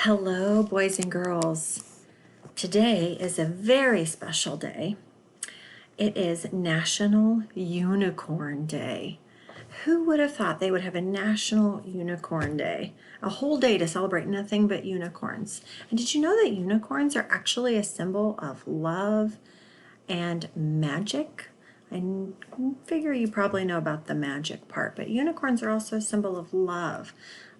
Hello, boys and girls. Today is a very special day. It is National Unicorn Day. Who would have thought they would have a National Unicorn Day? A whole day to celebrate nothing but unicorns. And did you know that unicorns are actually a symbol of love and magic? I figure you probably know about the magic part, but unicorns are also a symbol of love.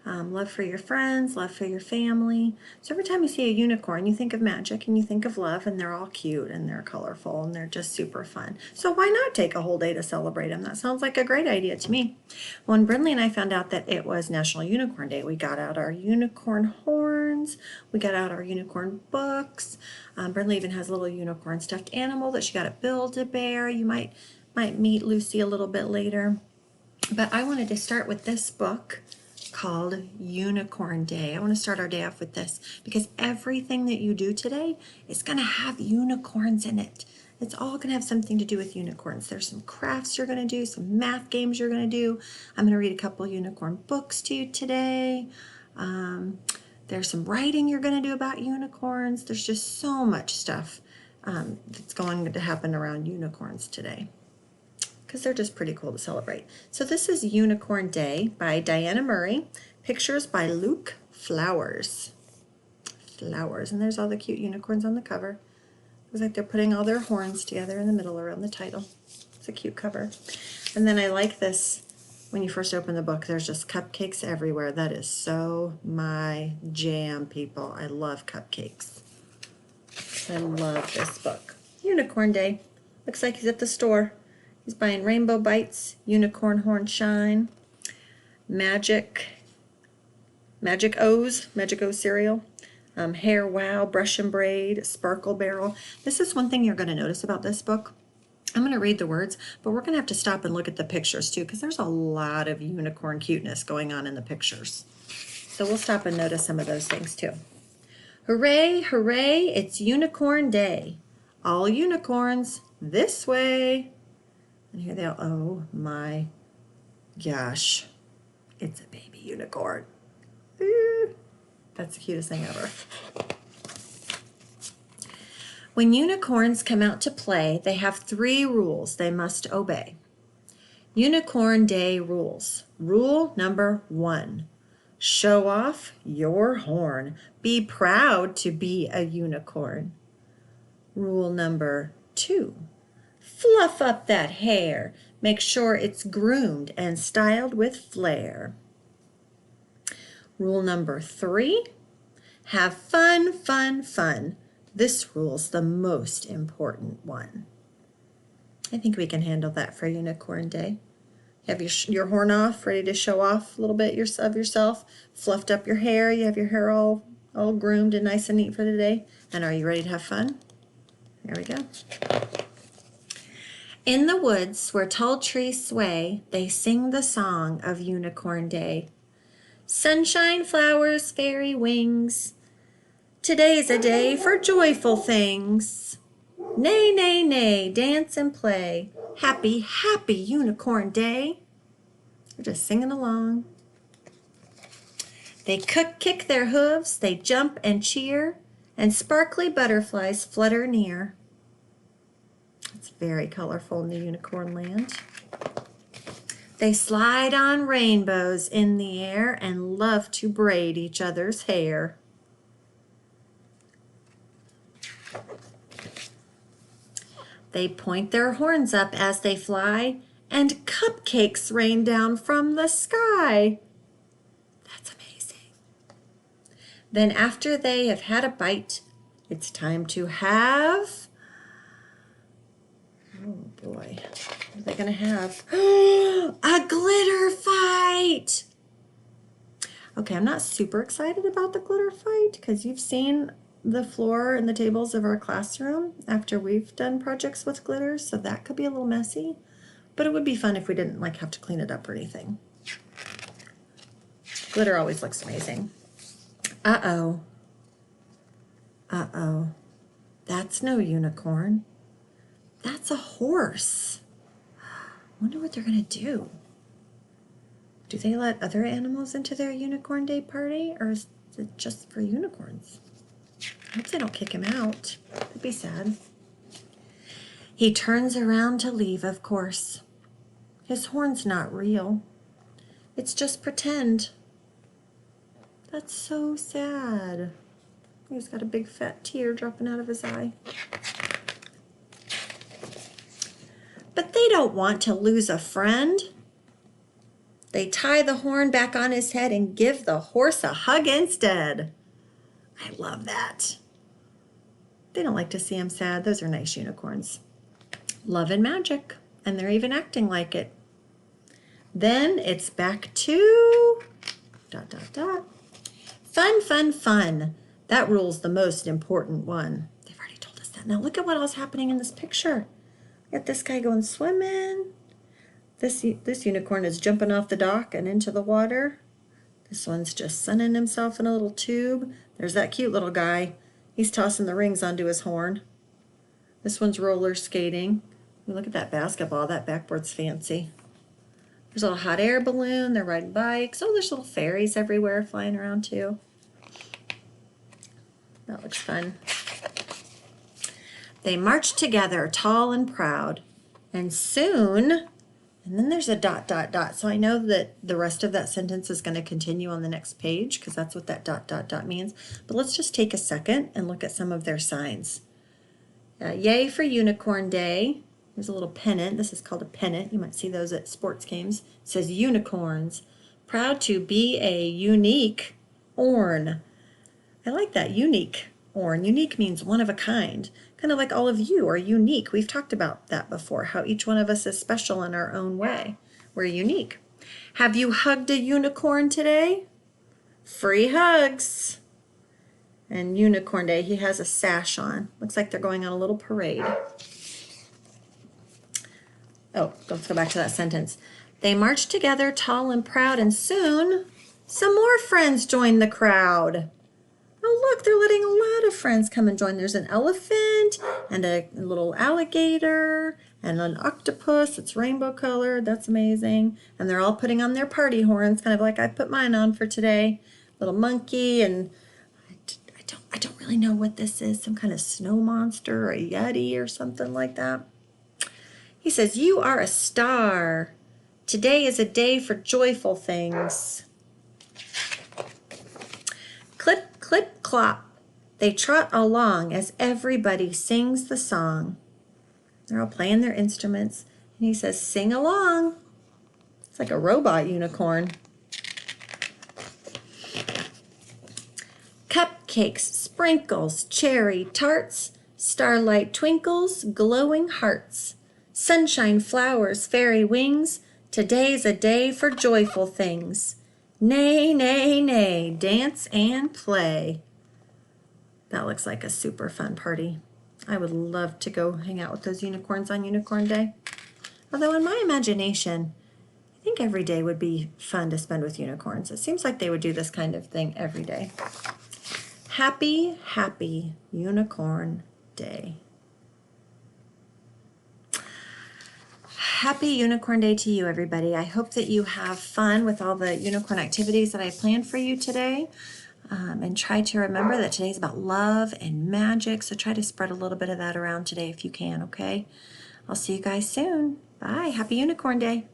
Love for your friends, love for your family. So every time you see a unicorn, you think of magic and you think of love, and they're all cute and they're colorful and they're just super fun. So why not take a whole day to celebrate them? That sounds like a great idea to me. When Brindley and I found out that it was National Unicorn Day, we got out our unicorn horns, we got out our unicorn books. Brindley even has a little unicorn stuffed animal that she got at Build-A-Bear. You might meet Lucy a little bit later. But I wanted to start with this book called Unicorn Day. I want to start our day off with this because everything that you do today is going to have unicorns in it. It's all going to have something to do with unicorns. There's some crafts you're going to do, some math games you're going to do. I'm going to read a couple unicorn books to you today. There's some writing you're going to do about unicorns. There's just so much stuff that's going to happen around unicorns today, because they're just pretty cool to celebrate. So this is Unicorn Day by Diana Murray. Pictures by Luke Flowers. And there's all the cute unicorns on the cover. Looks like they're putting all their horns together in the middle around the title. It's a cute cover. And then I like this, when you first open the book, there's just cupcakes everywhere. That is so my jam, people. I love cupcakes. I love this book. Unicorn Day. Looks like he's at the store. He's buying Rainbow Bites, Unicorn Horn Shine, Magic O's cereal, Hair Wow, Brush and Braid, Sparkle Barrel. This is one thing you're going to notice about this book. I'm going to read the words, but we're going to have to stop and look at the pictures too, because there's a lot of unicorn cuteness going on in the pictures. So we'll stop and notice some of those things too. Hooray, hooray, it's Unicorn Day. All unicorns this way. And here they are. Oh my gosh. It's a baby unicorn. Ooh, that's the cutest thing ever. When unicorns come out to play, they have 3 rules they must obey. Unicorn Day rules. Rule number 1. Show off your horn. Be proud to be a unicorn. Rule number 2. Fluff up that hair. Make sure it's groomed and styled with flair. Rule number 3. Have fun, fun, fun. This rule's the most important one. I think we can handle that for Unicorn Day. You have your horn off, ready to show off a little bit of yourself. Fluffed up your hair. You have your hair all groomed and nice and neat for the day. And are you ready to have fun? Here we go. In the woods where tall trees sway, they sing the song of Unicorn Day. Sunshine, flowers, fairy wings. Today's a day for joyful things. Nay, nay, nay, dance and play. Happy, happy Unicorn Day. They're just singing along. They kick their hooves, they jump and cheer, and sparkly butterflies flutter near. It's very colorful in the unicorn land. They slide on rainbows in the air and love to braid each other's hair. They point their horns up as they fly, and cupcakes rain down from the sky. That's amazing. Then after they have had a bite, it's time to have... Oh boy, what are they going to have? A glitter fight! Okay, I'm not super excited about the glitter fight because you've seen the floor and the tables of our classroom after we've done projects with glitter, so that could be a little messy, but it would be fun if we didn't have to clean it up or anything. Glitter always looks amazing. Uh-oh. That's no unicorn. That's a horse. Wonder what they're gonna do. Do they let other animals into their Unicorn Day party, or is it just for unicorns? I hope they don't kick him out. That'd be sad. He turns around to leave, of course. His horn's not real. It's just pretend. That's so sad. He's got a big fat tear dropping out of his eye. But they don't want to lose a friend. They tie the horn back on his head and give the horse a hug instead. I love that. They don't like to see him sad. Those are nice unicorns. Love and magic, and they're even acting like it. Then it's back to ... Fun, fun, fun. That rule's the most important one. They've already told us that. Now look at what else is happening in this picture. Got this guy going swimming. This unicorn is jumping off the dock and into the water. This one's just sunning himself in a little tube. There's that cute little guy. He's tossing the rings onto his horn. This one's roller skating. Look at that basketball. That backboard's fancy. There's a little hot air balloon. They're riding bikes. Oh, there's little fairies everywhere flying around too. That looks fun. They march together, tall and proud. And soon... And then there's a ... So I know that the rest of that sentence is going to continue on the next page because that's what that ... means. But let's just take a second and look at some of their signs. Yay for Unicorn Day. There's a little pennant. This is called a pennant. You might see those at sports games. It says unicorns. Proud to be a unique orn. I like that, unique orn. Unique means one of a kind. Kind of like all of you are unique. We've talked about that before, how each one of us is special in our own way. We're unique. Have you hugged a unicorn today? Free hugs. And Unicorn Day, he has a sash on. Looks like they're going on a little parade. Oh, let's go back to that sentence. They march together, tall and proud, and soon some more friends join the crowd. Oh, look, they're letting a lot of friends come and join. There's an elephant and a little alligator and an octopus. It's rainbow colored. That's amazing. And they're all putting on their party horns, kind of like I put mine on for today. Little monkey, and I don't really know what this is. Some kind of snow monster or a yeti or something like that. He says, you are a star. Today is a day for joyful things. Clip, clip, clop. They trot along as everybody sings the song. They're all playing their instruments. And he says, sing along. It's like a robot unicorn. Cupcakes, sprinkles, cherry tarts, starlight twinkles, glowing hearts. Sunshine, flowers, fairy wings. Today's a day for joyful things. Nay, nay, nay, dance and play. That looks like a super fun party. I would love to go hang out with those unicorns on Unicorn Day. Although in my imagination, I think every day would be fun to spend with unicorns. It seems like they would do this kind of thing every day. Happy, happy Unicorn Day. Happy Unicorn Day to you, everybody. I hope that you have fun with all the unicorn activities that I planned for you today. And try to remember that today's about love and magic. So try to spread a little bit of that around today if you can, okay? I'll see you guys soon. Bye. Happy Unicorn Day.